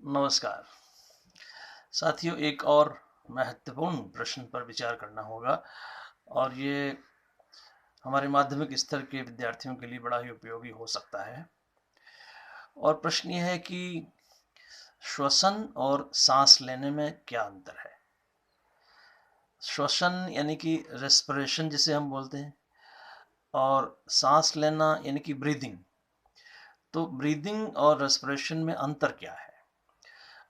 नमस्कार साथियों, एक और महत्वपूर्ण प्रश्न पर विचार करना होगा और ये हमारे माध्यमिक स्तर के विद्यार्थियों के लिए बड़ा ही उपयोगी हो सकता है। और प्रश्न ये है कि श्वसन और सांस लेने में क्या अंतर है। श्वसन यानी कि रेस्पिरेशन जिसे हम बोलते हैं, और सांस लेना यानी कि ब्रीदिंग। तो ब्रीदिंग और रेस्पिरेशन में अंतर क्या है।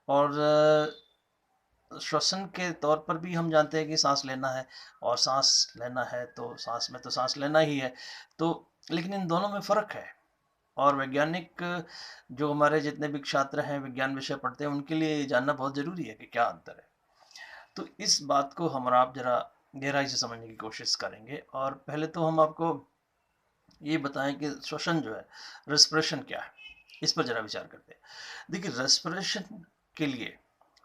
और श्वसन के तौर पर भी हम जानते हैं कि सांस लेना है, और सांस लेना है तो सांस में तो सांस लेना ही है। तो लेकिन इन दोनों में फ़र्क है, और वैज्ञानिक जो हमारे जितने भी छात्र हैं, विज्ञान विषय पढ़ते हैं, उनके लिए ये जानना बहुत ज़रूरी है कि क्या अंतर है। तो इस बात को हम और आप ज़रा गहराई से समझने की कोशिश करेंगे। और पहले तो हम आपको ये बताएं कि श्वसन जो है, रेस्पिरेशन क्या है, इस पर ज़रा विचार करते हैं। देखिए, रेस्पिरेशन के लिए,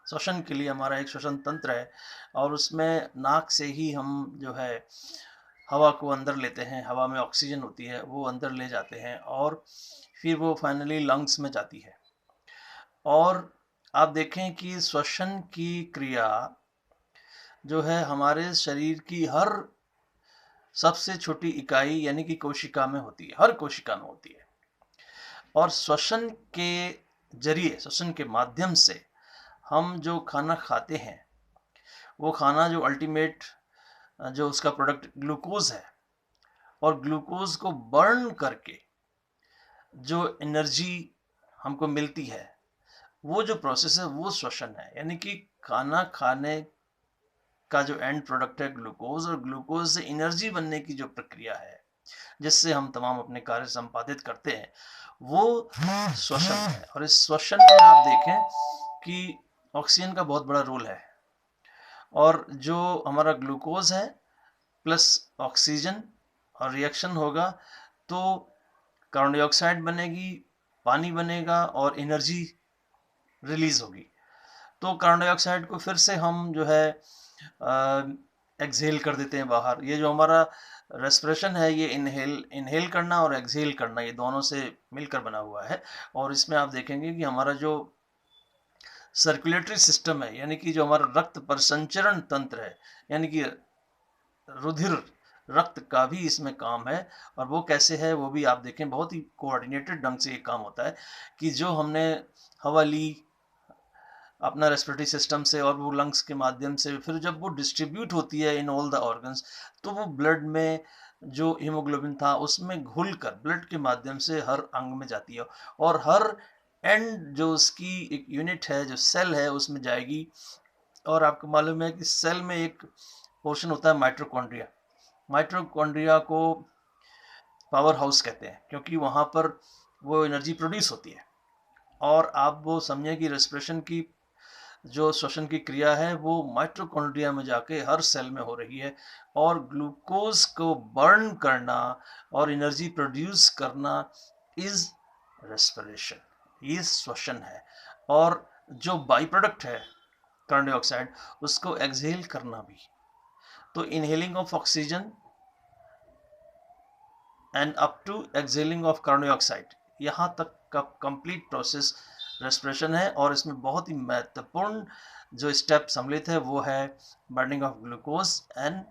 श्वसन के लिए हमारा एक श्वसन तंत्र है, और उसमें नाक से ही हम जो है हवा को अंदर लेते हैं। हवा में ऑक्सीजन होती है, वो अंदर ले जाते हैं और फिर वो फाइनली लंग्स में जाती है। और आप देखें कि श्वसन की क्रिया जो है हमारे शरीर की हर सबसे छोटी इकाई यानी कि कोशिका में होती है, हर कोशिका में होती है। और श्वसन के जरिए, श्वसन के माध्यम से हम जो खाना खाते हैं, वो खाना जो अल्टीमेट जो उसका प्रोडक्ट ग्लूकोज है, और ग्लूकोज को बर्न करके जो एनर्जी हमको मिलती है, वो जो प्रोसेस है वो श्वसन है। यानी कि खाना खाने का जो एंड प्रोडक्ट है ग्लूकोज, और ग्लूकोज से एनर्जी बनने की जो प्रक्रिया है जिससे हम तमाम अपने कार्य संपादित करते हैं, वो श्वसन है। और इस श्वसन में आप देखें कि ऑक्सीजन का बहुत बड़ा रोल है, और जो हमारा ग्लूकोज है प्लस ऑक्सीजन और रिएक्शन होगा तो कार्बन डाइऑक्साइड बनेगी, पानी बनेगा और एनर्जी रिलीज होगी। तो कार्बन डाइऑक्साइड को फिर से हम जो है एक्सहेल कर देते हैं बाहर। ये जो हमारा रेस्पिरेशन है, ये इनहेल करना और एक्सहेल करना, ये दोनों से मिलकर बना हुआ है। और इसमें आप देखेंगे कि हमारा जो सर्कुलेटरी सिस्टम है, यानी कि जो हमारा रक्त परिसंचरण तंत्र है, यानी कि रुधिर, रक्त का भी इसमें काम है। और वो कैसे है वो भी आप देखें, बहुत ही कोऑर्डिनेटेड ढंग से ये काम होता है कि जो हमने हवा ली अपना रेस्पिरेटरी सिस्टम से और वो लंग्स के माध्यम से, फिर जब वो डिस्ट्रीब्यूट होती है इन ऑल द ऑर्गन्स, तो वो ब्लड में जो हीमोग्लोबिन था उसमें घुलकर ब्लड के माध्यम से हर अंग में जाती है, और हर एंड जो उसकी एक यूनिट है, जो सेल है, उसमें जाएगी। और आपको मालूम है कि सेल में एक पोर्शन होता है माइटोकॉन्ड्रिया। माइटोकॉन्ड्रिया को पावर हाउस कहते हैं, क्योंकि वहाँ पर वो एनर्जी प्रोड्यूस होती है। और आप वो समझें कि रेस्पिरेशन की जो श्वसन की क्रिया है वो माइटोकॉन्ड्रिया में जाके हर सेल में हो रही है, और ग्लूकोज को बर्न करना और एनर्जी प्रोड्यूस करना इज रेस्पिरेशन, ये श्वसन है। और जो बाई प्रोडक्ट है कार्बन डाइऑक्साइड, उसको एक्सहेल करना भी। तो inhaling of oxygen and up to exhaling of carbon dioxide, यहाँ तक का कंप्लीट प्रोसेस रेस्पिरेशन है। और इसमें बहुत ही महत्वपूर्ण जो स्टेप सम्मिलित है वो है burning of glucose and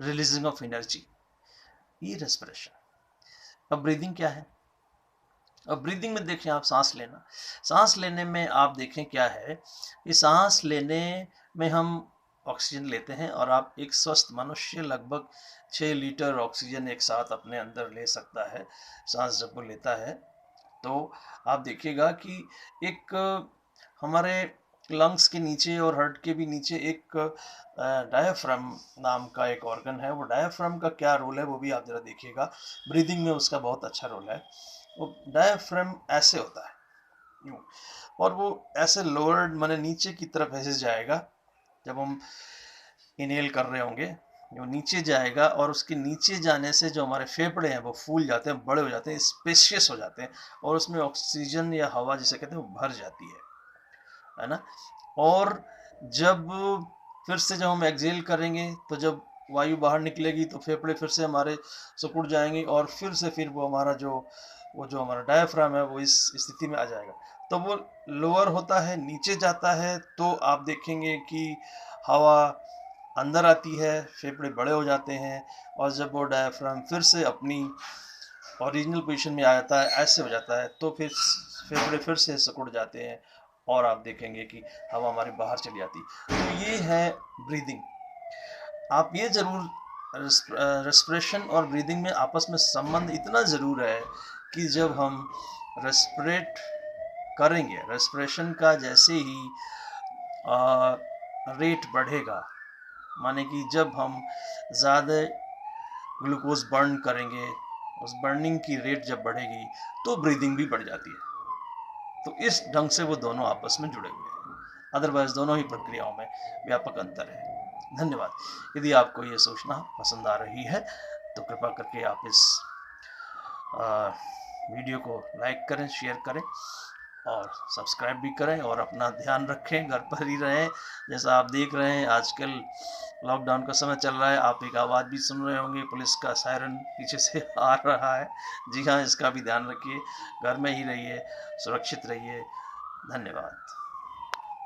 releasing of energy, ये रेस्पिरेशन। अब ब्रीदिंग क्या है। अब ब्रीदिंग में देखें आप, सांस लेना, सांस लेने में आप देखें क्या है कि सांस लेने में हम ऑक्सीजन लेते हैं, और आप एक स्वस्थ मनुष्य लगभग 6 लीटर ऑक्सीजन एक साथ अपने अंदर ले सकता है, सांस जब वो लेता है। तो आप देखिएगा कि एक हमारे लंग्स के नीचे और हार्ट के भी नीचे एक डायाफ्राम नाम का एक ऑर्गन है। वो डायाफ्राम का क्या रोल है वो भी आप जरा देखिएगा, ब्रीदिंग में उसका बहुत अच्छा रोल है। वो डायाफ्राम ऐसे होता है यूँ, और वो ऐसे लोअर्ड माने नीचे की तरफ ऐसे जाएगा। जब हम इनहेल कर रहे होंगे, वो नीचे जाएगा, और उसके नीचे जाने से जो हमारे फेफड़े हैं वो फूल जाते हैं, बड़े हो जाते हैं, स्पेशियस हो जाते हैं, और उसमें ऑक्सीजन या हवा जिसे कहते हैं वो भर जाती है ना। और जब फिर से जब हम एक्सहेल करेंगे, तो जब वायु बाहर निकलेगी तो फेफड़े फिर से हमारे सिकुड़ जाएंगे, और फिर से फिर वो हमारा जो वो जो हमारा डायफ्राम है वो इस स्थिति में आ जाएगा। तो वो लोअर होता है, नीचे जाता है, तो आप देखेंगे कि हवा अंदर आती है, फेफड़े बड़े हो जाते हैं, और जब वो डायफ्राम फिर से अपनी ओरिजिनल पोजीशन में आ जाता है, ऐसे हो जाता है, तो फिर फेफड़े फिर से सिकुड़ जाते हैं और आप देखेंगे कि हवा हमारी बाहर चली जाती है। तो ये है ब्रीदिंग। आप ये ज़रूर, रेस्पिरेशन और ब्रीदिंग में आपस में संबंध इतना ज़रूर है कि जब हम रेस्पिरेट करेंगे, रेस्पिरेशन का जैसे ही रेट बढ़ेगा, माने कि जब हम ज़्यादा ग्लूकोज बर्न करेंगे, उस बर्निंग की रेट जब बढ़ेगी तो ब्रीदिंग भी बढ़ जाती है। तो इस ढंग से वो दोनों आपस में जुड़े हुए हैं। अदरवाइज दोनों ही प्रक्रियाओं में व्यापक अंतर है। धन्यवाद। यदि आपको ये सूचना पसंद आ रही है तो कृपा करके आप इस वीडियो को लाइक करें, शेयर करें और सब्सक्राइब भी करें, और अपना ध्यान रखें, घर पर ही रहें। जैसा आप देख रहे हैं आजकल लॉकडाउन का समय चल रहा है, आप एक आवाज़ भी सुन रहे होंगे, पुलिस का सायरन पीछे से आ रहा है। जी हाँ, इसका भी ध्यान रखिए, घर में ही रहिए, सुरक्षित रहिए। धन्यवाद।